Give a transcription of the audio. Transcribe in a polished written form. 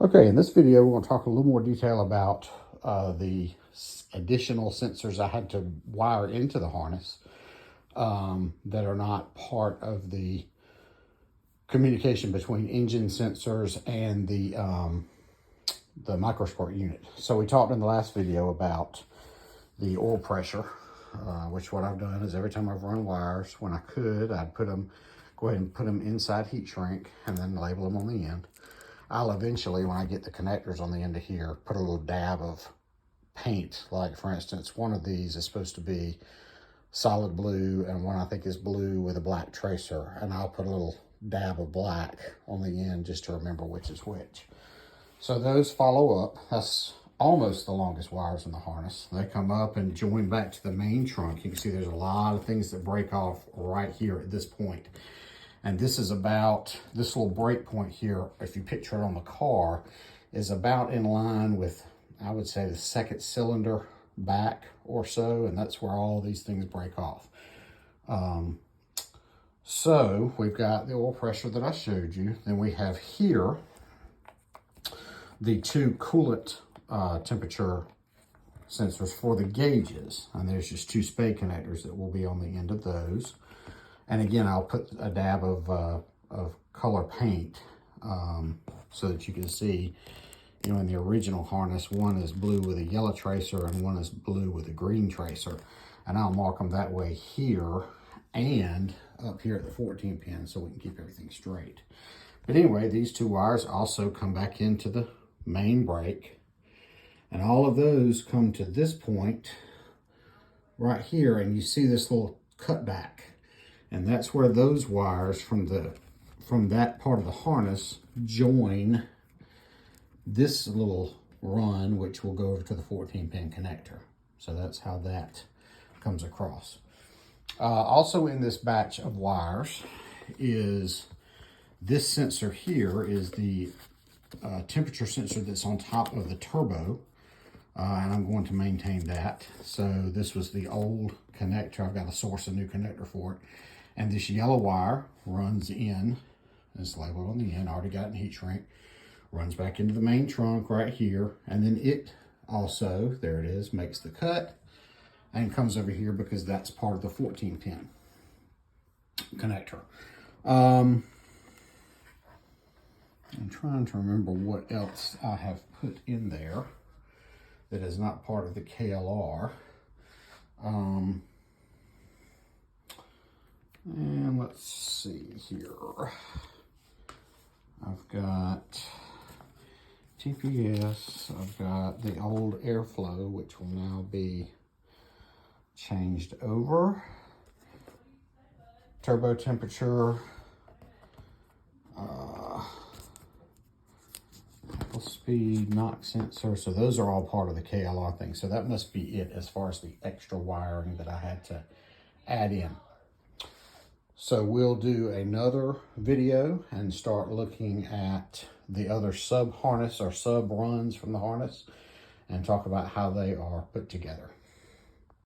Okay, in this video, we're going to talk a little more detail about the additional sensors I had to wire into the harness that are not part of the communication between engine sensors and the microsport unit. So we talked in the last video about the oil pressure, which what I've done is every time I've run wires, when I could, I'd go ahead and put them inside heat shrink and then label them on the end. I'll eventually, when I get the connectors on the end of here, put a little dab of paint. Like, for instance, one of these is supposed to be solid blue, and one I think is blue with a black tracer. And I'll put a little dab of black on the end just to remember which is which. So those follow up. That's almost the longest wires in the harness. They come up and join back to the main trunk. You can see there's a lot of things that break off right here at this point. And this is about, this little break point here, if you picture it on the car, is about in line with, I would say, the second cylinder back or so, and that's where all these things break off. So we've got the oil pressure that I showed you. Then we have here the two coolant temperature sensors for the gauges. And there's just two spade connectors that will be on the end of those. And again, I'll put a dab of color paint so that you can see, you know, in the original harness, one is blue with a yellow tracer and one is blue with a green tracer. And I'll mark them that way here and up here at the 14 pin so we can keep everything straight. But anyway, these two wires also come back into the main brake. And all of those come to this point right here, and you see this little cutback. And that's where those wires from that part of the harness join this little run, which will go over to the 14-pin connector. So that's how that comes across. Also in this batch of wires is this sensor here, is the temperature sensor that's on top of the turbo. And I'm going to maintain that. So this was the old connector. I've got to source a new connector for it. And this yellow wire runs in, it's labeled on the end, already got it in heat shrink, runs back into the main trunk right here. And then it also, there it is, makes the cut and comes over here because that's part of the 14-pin connector. I'm trying to remember what else I have put in there that is not part of the KLR. And let's see here. I've got TPS, I've got the old airflow, which will now be changed over. Turbo temperature, speed, knock sensor. So those are all part of the KLR thing. So that must be it as far as the extra wiring that I had to add in. So we'll do another video and start looking at the other sub harness or sub runs from the harness and talk about how they are put together.